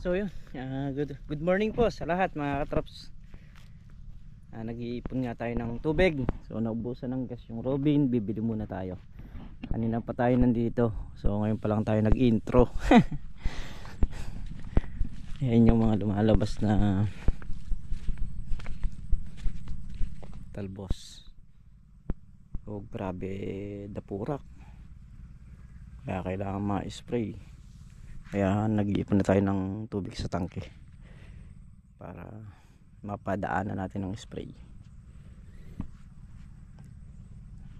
So yun, good morning po sa lahat mga katrops. Nag-iipon nga tayo ng tubig. So naubusan ng gas yung Robin, bibili muna tayo. Kanina pa tayo nandito. So ngayon pa lang tayo nag-intro. Ayan yung mga lumalabas na talbos. So grabe dapurak. Kaya kailangan ma-spray. Kaya nag-iipon na tayo ng tubig sa tangke para mapadaanan natin ng spray.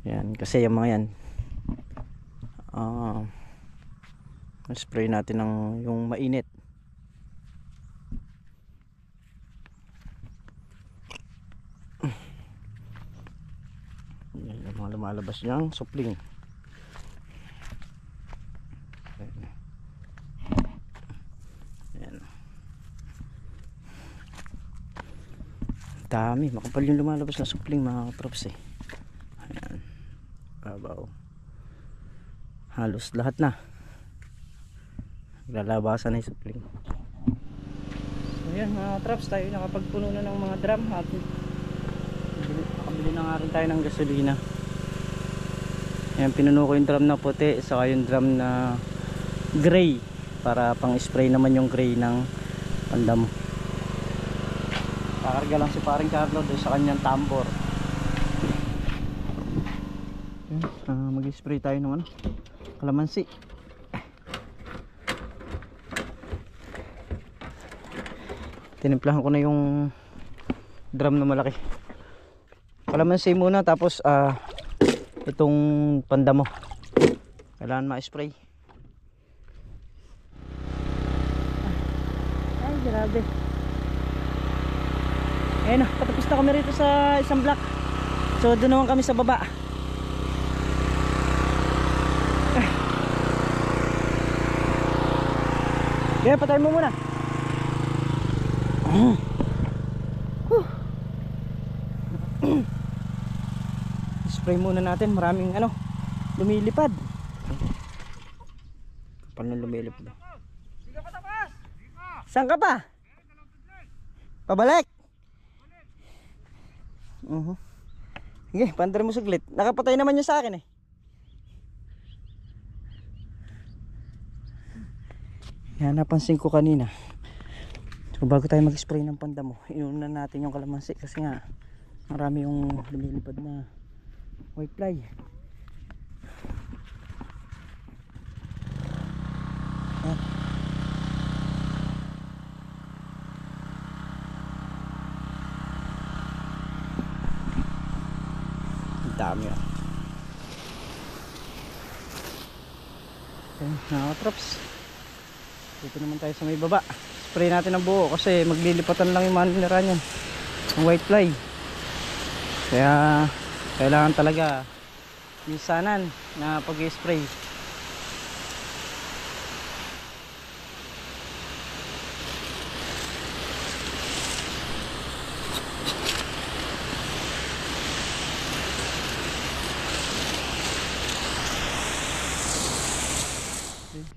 Yan, kasi yung mga yan spray natin ng yung mainit. Yan, yung mga lumalabas niyang supling. Dami, makapal yung lumalabas na supling mga katrops eh. Ayan, babaw. Halos lahat na lalabasan na yung supling. So yan mga katrops, tayo nakapagpuno na ng mga drum at nakabili na nga rin tayo ng gasolina. Ayan, pinuno ko yung drum na puti saka yung drum na gray para pang spray naman yung gray ng pandamo. Kakarga lang si paring Carlo doon sa kanyang tambor. Mag-spray tayo ng kalamansi. Tinimplahan ko na yung drum na malaki. Kalamansi muna, tapos itong pandamo kailangan ma-spray. Ay grabe. Ayun na, patapos na kami rito sa isang block. So doon naman kami sa baba. Kaya patay mo muna. Spray muna natin, maraming lumilipad. Kapal na lumilipad. Saan ka pa? Pabalik? Sige, pandar mo saglit. Nakapatay naman yun sa akin eh. Yan, napansin ko kanina. So bago tayo mag-spray ng pandamo, inuuna natin yung kalamansi kasi nga marami yung lumilipad na white fly. Yan. Dami yan. Okay, nakatrops. Dito naman tayo sa may baba. Spray natin ang buo kasi maglilipatan lang yung manira niyan, ang white fly. Kaya kailangan talaga minsanan na pag-spray.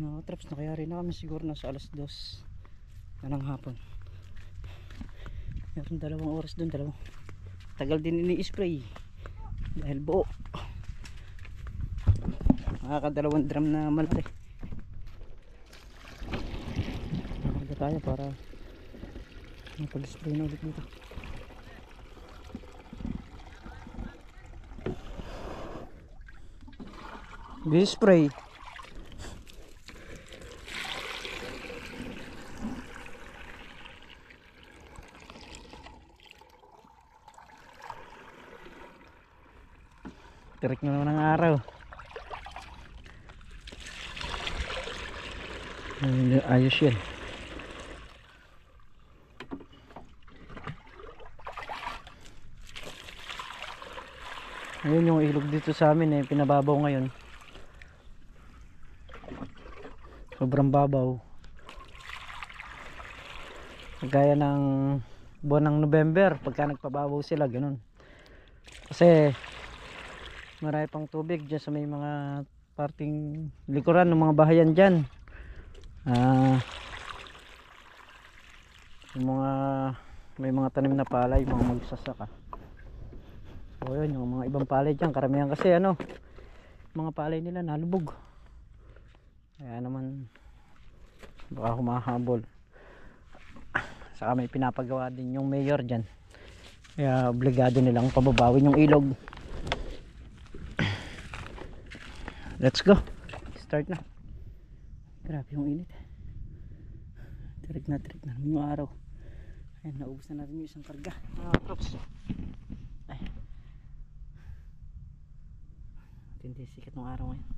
Mga traps, nakayari na kami siguro na sa alas 2 na ng hapon. Meron 2 oras dun, tagal din ini-spray dahil buo. Makaka2 drum na malaki. Nakakarga tayo para mapag-spray na ulit dito. Spray tirik na naman ang araw. Ayos yan. Ayun yung ilog dito sa amin pinababaw ngayon. Sobrang babaw. Gaya ng buwan ng November pagka nagpababaw sila, ganun. Kasi marami pang tubig dyan sa may mga parting likuran ng mga bahayan dyan. yung mga may mga tanim na palay, mga magsasaka. So yun, yung mga ibang palay dyan, karamihan kasi ano, mga palay nila nalubog, kaya naman baka humahabol. Saka may pinapagawa din yung mayor dyan, kaya obligado nilang pababawin yung ilog. Let's go, start na. Grabe yung init, tirik na yung araw. Ayan, naubos na natin yung isang karga, mga props. Ay, tindi sikat ng araw ngayon.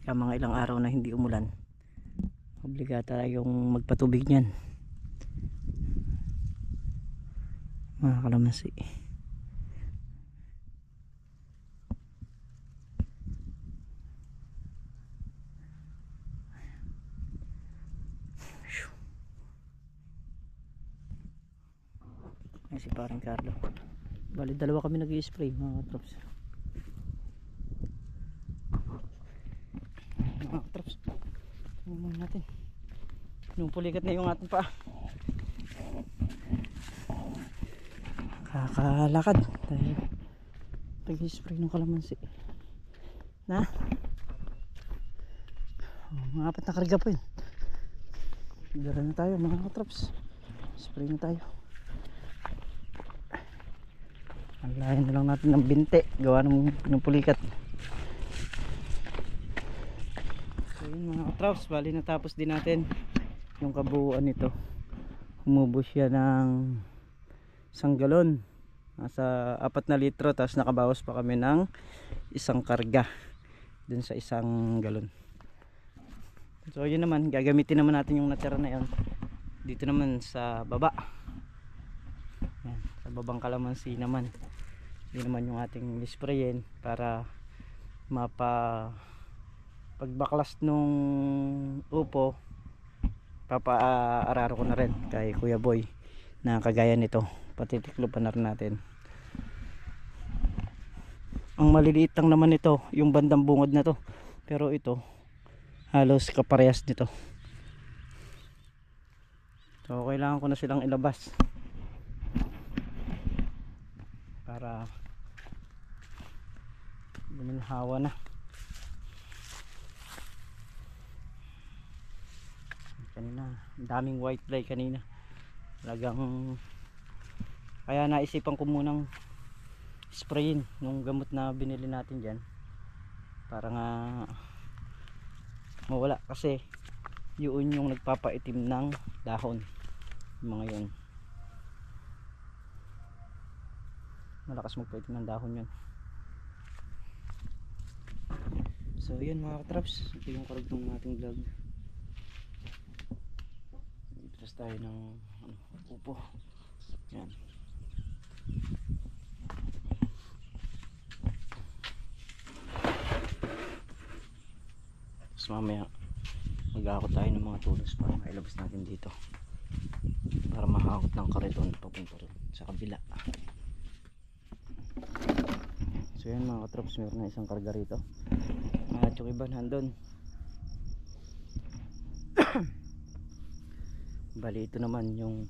Kaya mga ilang araw na hindi umulan, obligado tayong magpatubig niyan, mga kalamansi. Ay, si parang Carlo, bali dalawa kami nag-i-spray, mga trops. Mga trops, tingnan natin, pinupulikat na yung ating paa. Kakalakad dahil pag-i-spray ng kalamansi na mga apat na karga po yun. Dala na tayo mga trops, spray na tayo. Alayan na lang natin ng binte, gawa ng pinupulikat. So yun mga trops, bali natapos din natin yung kabuuan nito. Umubos siya ng 1 galon, nasa 4 na litro, tapos nakabawas pa kami ng 1 karga dun sa 1 galon. So yun naman, gagamitin naman natin yung natira na yun dito naman sa baba. Yan, sa babang kalamansi naman, hindi naman yung ating sprayin para pagbaklas nung upo, papaararo ko na rin kay Kuya Boy na kagaya nito, patitiklopan na rin natin. Ang maliliit lang naman ito yung bandang bungod na to, pero ito halos kaparehas nito. So kailangan ko na silang ilabas para guminhawa na. Kanina daming white fly kanina, talagang kaya naisipan ko munang sprayin yung gamot na binili natin dyan para nga mawala, kasi yun yung nagpapaitim ng dahon, yung mga yun, malakas magpaitim ng dahon yun. So yun mga katraps, ito yung karugtong nating vlog. Itras tayo ng upo. Yan. Tapos mamaya mag-aakot tayo ng mga tulos para mailabas natin dito, para mahakot ng kariton papunta rin sa kabila. So yan mga katraps, meron na 1 karga rito at yung iba nandun. Bali ito naman yung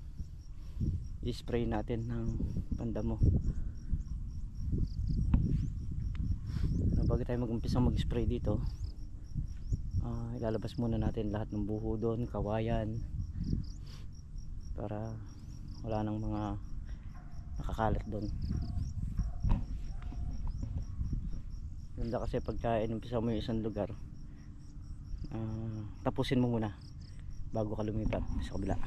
i-spray natin ng pandamo. Bago tayo mag-umpisa mag-spray dito, ilalabas muna natin lahat ng buho doon, kawayan, para wala nang mga nakakalat doon. Ganda kasi pagka inumpisa mo yung isang lugar, tapusin mo muna bago ka lumipat sa kabila.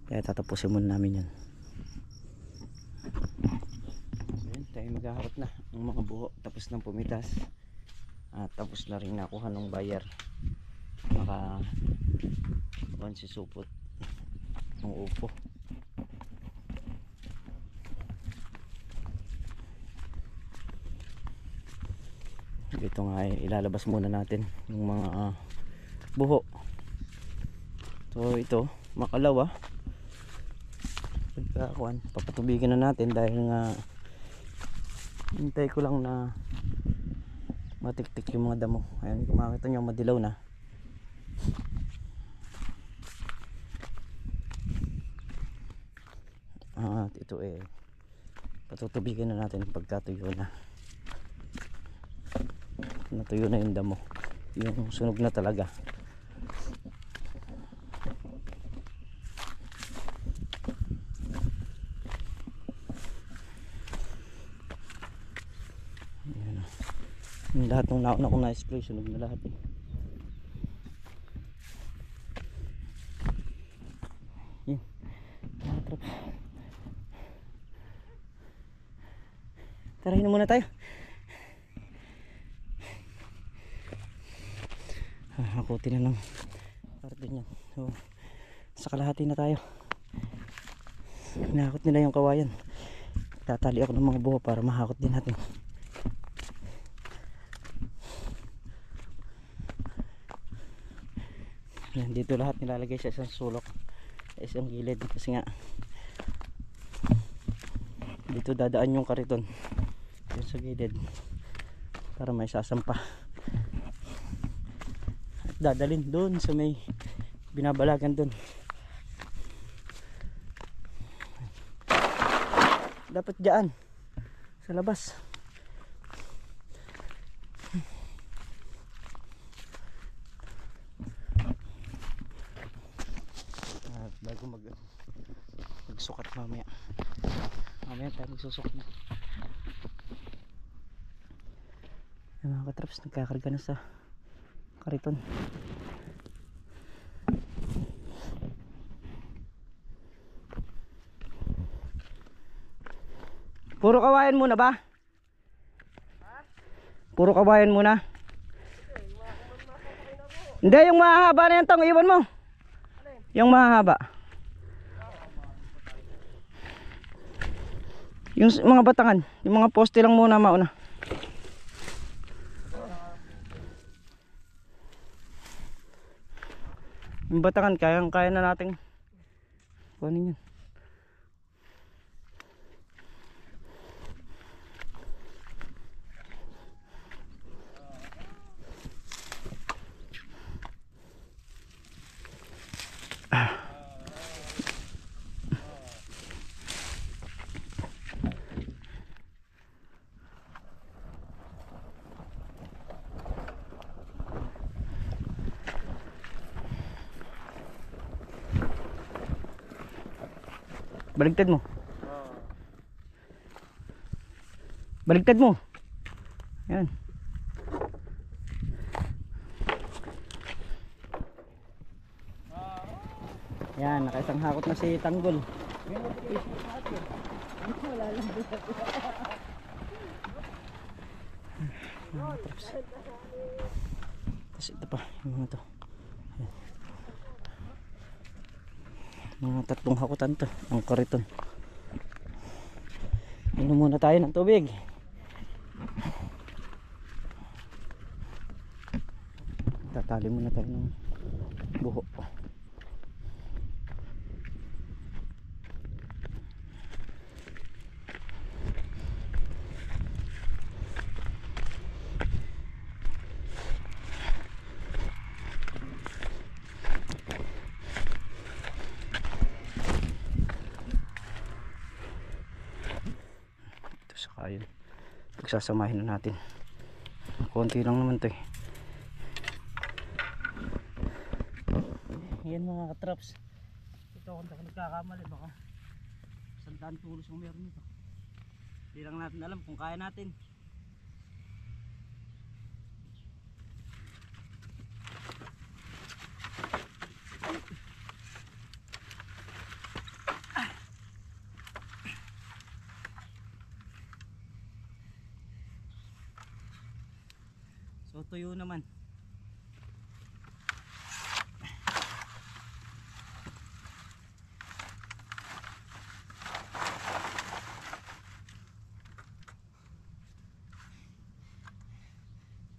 Kaya tatapusin muna namin yan. Ayan, tayo maghaharap na ng mga buho, tapos ng pumitas at tapos na rin nakuha ng buyer. Maka si supot ng upo. Ito nga ilalabas muna natin yung mga buho. So ito makalawa, pagkakuan papatubigan na natin dahil nga hintay ko lang na matiktik yung mga damo. Ayan, kung makita nyo madilaw na. At ito patutubigan na natin pagkatuyo na. Natuyo na yung damo, yung sunog na talaga. Ayan. Yung lahat ng nauna kong na-spray sunog na lahat Yan. Tara, hinom muna tayo. Hakutin na ng parte niyan. So, sa kalahati na tayo. Hinahakot nila yung kawayan. Tatali ako ng mga buho para mahakot din natin. Yan, dito lahat nilalagay sa isang sulok, sa isang gilid, kasi nga dito dadaan yung kariton yun sa gilid para may sasampa at dadalhin doon sa may binabalagan doon. Dapat dyan sa labas. At bago magsukat mamaya tayo magsusukat na. Yung mga katraps nagkakarga na sa kariton. Puro kawayan muna ba? Puro kawayan muna? Hindi, yung mahahaba na yan tong iwan mo. Yung mahahaba. Yung mga batangan, yung mga poste lang muna mauna. Yung batangan, kaya na nating kunin yun. Baligtad mo. Baligtad mo. Yan. Yan, nakaisang hakot na si Tanggol. Tapos ito pa, yung mga to. Mga tatlong hakutan to ang kariton. Inom muna tayo ng tubig. Tatali muna tayo ng buho. Saka yun, pagsasamahin na natin. Konti lang naman to Yan mga katraps. Ito kung nagkakamali baka 100 tulos ang meron nito. Hindi lang natin alam kung kaya natin. So tuyo naman.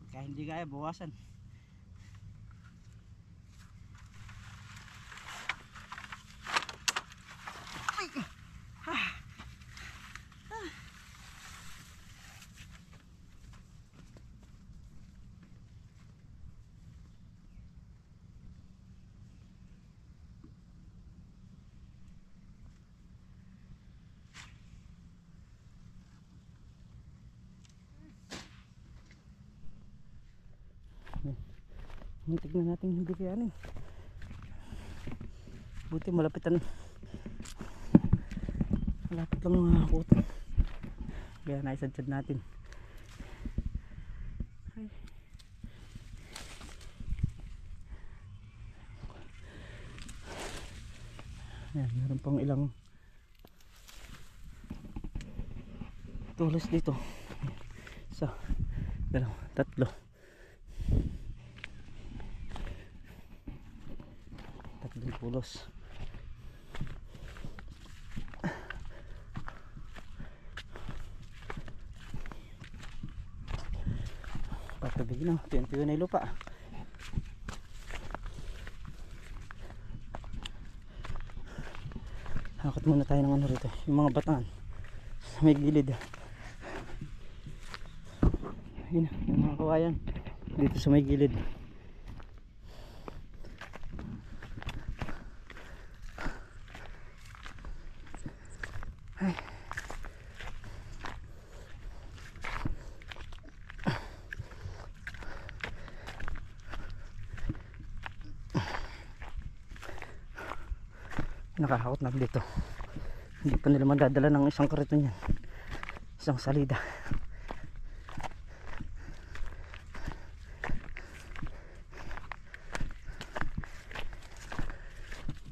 Pagka hindi kaya bawasan. muntik na natin hindi kayanin. Buti malapit lang mga hakutan, kaya naisadsyad natin. Ay. Ayan, meron pang ilang tulos dito. Isa, dalawa, tatlo. Tatlong tulos. Patubig na, tuyo na yung lupa. Hakot muna tayo ng ano rito, yung mga batangan sa may gilid. Yun, yung mga kawayan dito sa may gilid. Ay. Nakahakot na dito, hindi pa nila madadala ng isang kariton yan, isang salida.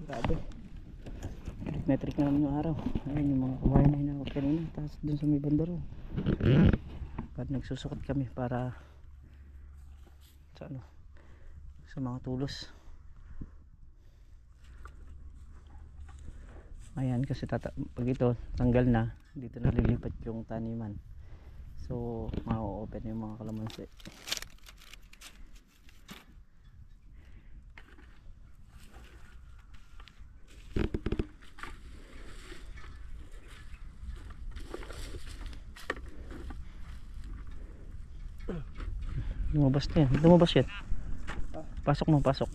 Grabe, metric na naman yung araw. Ayun yung mga kawain na hinakot kanina, tapos dun sa may bandaro at nagsusukot kami para sa ano, sa mga tulos. Ayan, kasi pag ito tanggal na, dito na lilipat yung taniman, so ma-open yung mga kalamansi. Lumabas na yan, lumabas yan. Pasok mo, pasok.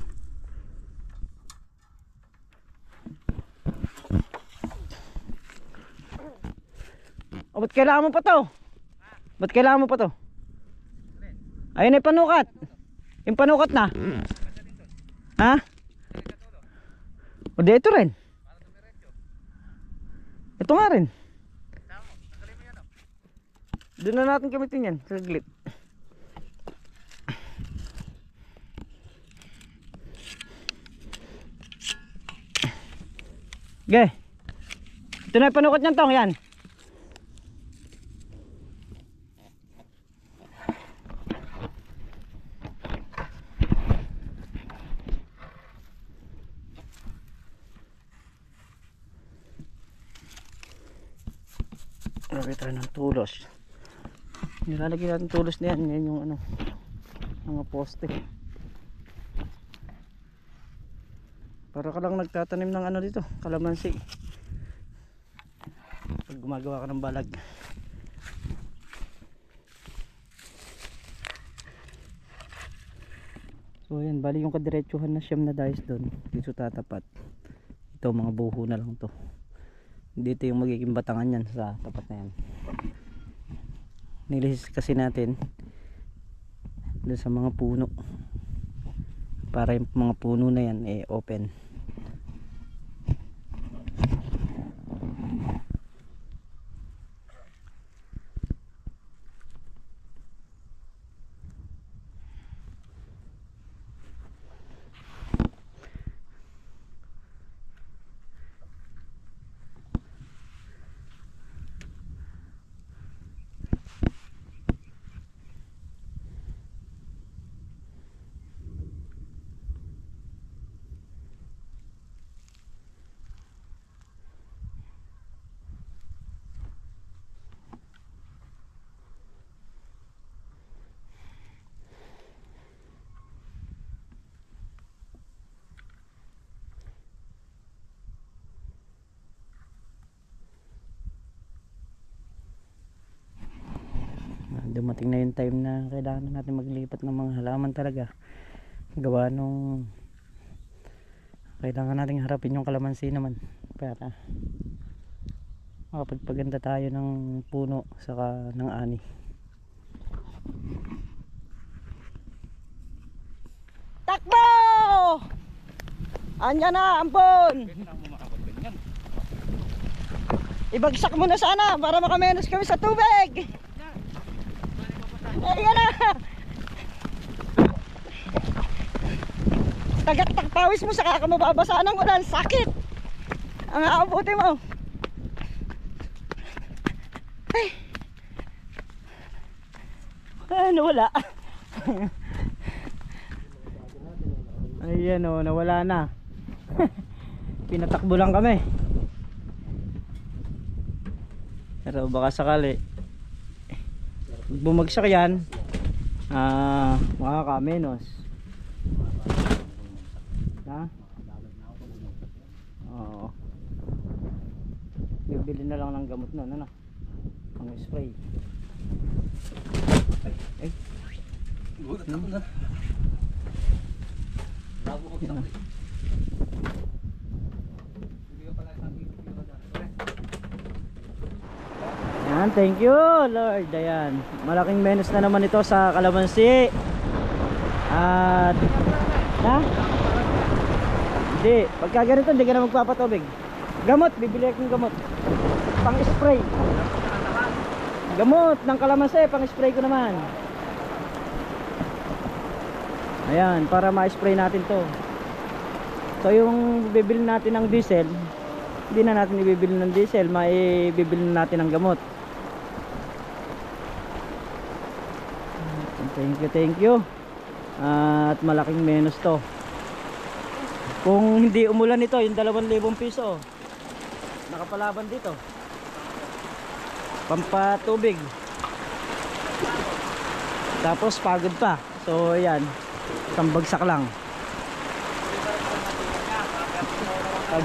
O, ba't kailangan mo pa to? Ba't kailangan mo pa to? Ayun ay panukat. Yung panukat na. Ha? O, di ito rin. Ito nga rin. Doon na natin gamitin yan. Saglit. Okay. Ito na yung panukat niyan tong, yan. Lagay tayo ng tulos. Nilalagay natin tulos na yan. Yan yung ano, mga poste. Para ka lang nagtatanim ng ano dito, kalamansi. Pag gumagawa ka ng balag. So yan, bali yung kadiretsuhan na siyam na dais doon, dito tatapat. Ito mga buho na lang to. Dito yung magiging batangan yan sa tapat na yan. Nilisis kasi natin doon sa mga puno para yung mga puno na yan open. Dumating na yung time na kailangan natin maglipat ng mga halaman talaga, gawa nung kailangan natin harapin yung kalamansi naman para makapagpaganda tayo ng puno saka ng ani. Takbo! Anya na, ambon! Ibagsak mo na sana para makamenos kami sa tubig. Ayan na. Tagaktak pawis mo saka ka mababasa ng ulan. Sakit. Ang aabuti mo. Ay. Nawala. Ayan o, nawala na. Pinatakbo lang kami. Pero baka sakali bumagsak yan, makakamenos. Ha? Oo. Bibili na lang ng gamot nun, ano? Ang spray. Ay. Gulat ako na. Labo ko kita. Yan, thank you Lord. Ayan, malaking menos na naman ito sa kalamansi. At ha? Hindi, pagka ganito hindi ka na magpapatubig. Gamot, bibili akong gamot pang spray. Gamot ng kalamansi, pang spray ko naman. Ayan, para ma-spray natin to. So yung bibili natin ng diesel, hindi na natin ibibili ng diesel, maibibili natin ng gamot. Thank you. At malaking menos to. Kung hindi umulan ito, yung 2,000 piso nakapalaban dito, pampatubig, tapos pagod pa. So ayan, isang bagsak lang.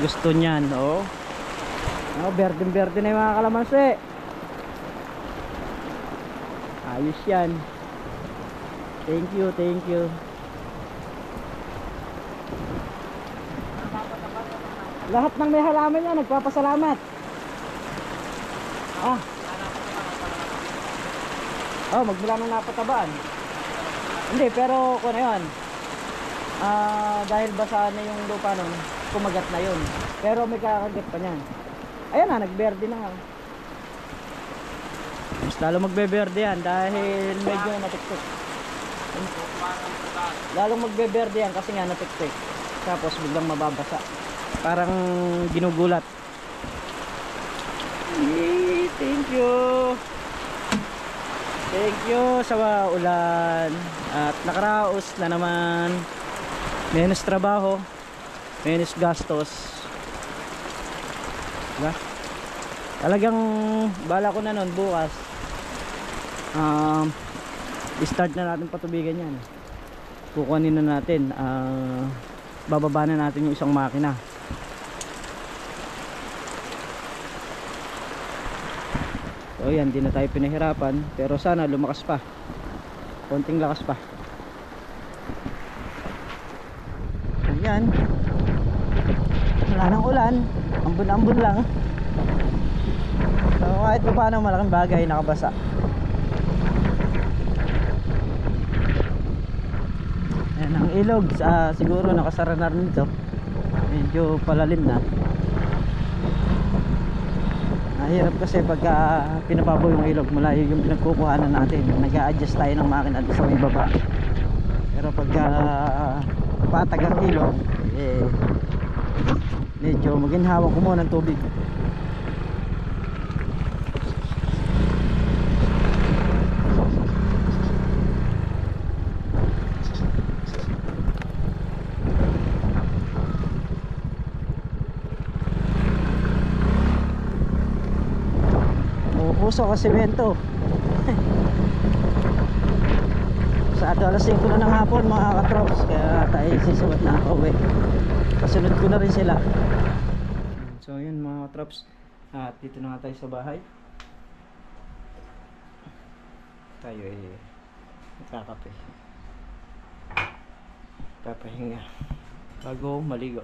Gusto niyan, oh. Berde-berde na yung mga kalamansi. Ayos yan. Thank you. Lahat ng may halaman yan nagpapasalamat. Magmula nang napatabaan. Hindi, pero kung ano yun, dahil basa na yung lupa nun, kumagat na yun. Pero may kakagat pa niyan. Ayan na, nagberde na nga. Mas lalo magbeberde yan dahil medyo natiktik. Lalong magbeberde yan kasi nga natiktik. Tapos biglang mababasa. Parang ginugulat. Thank you sa ulan. At nakaraos na naman. Menos trabaho, menos gastos. Diba? Talagang bala ko na nun bukas, start na natin patubigan yan. Kukunin na natin, bababa na natin yung isang makina. So yan, di na tayo pinahirapan, pero sana lumakas pa, konting lakas pa. Yan, wala nang ulan, ambon-ambon lang. So kahit pa paano malaking bagay nakabasa. Yan ang ilog, siguro nakasara na rin ito, medyo palalim na. Mahirap kasi pagka pinapabaw yung ilog, malayo yung pinagkukuhanan natin, nag-a-adjust tayo ng makina sa may baba. Pero pagka patag ang ilog, medyo maginhawang ko muna ng tubig. Puso kasi semento. Sa alas 5 na ng hapon mga katrops, kaya tayo sisuot na ako kasunod ko na rin sila. So yun mga katrops, at dito na nga tayo sa bahay. Tayo magkakape, papahinga bago maligo.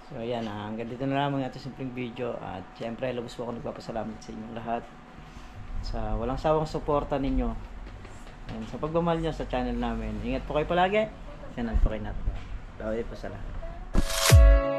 So ayan, hanggang dito na lamang ito simpleng video. At syempre lubos po ako nagpapasalamat sa inyong lahat sa walang sawang suporta ninyo and sa pagmamahal nyo sa channel namin. Ingat po kayo palagi. Yan ang pakay natin. Bawal pa sa lahat.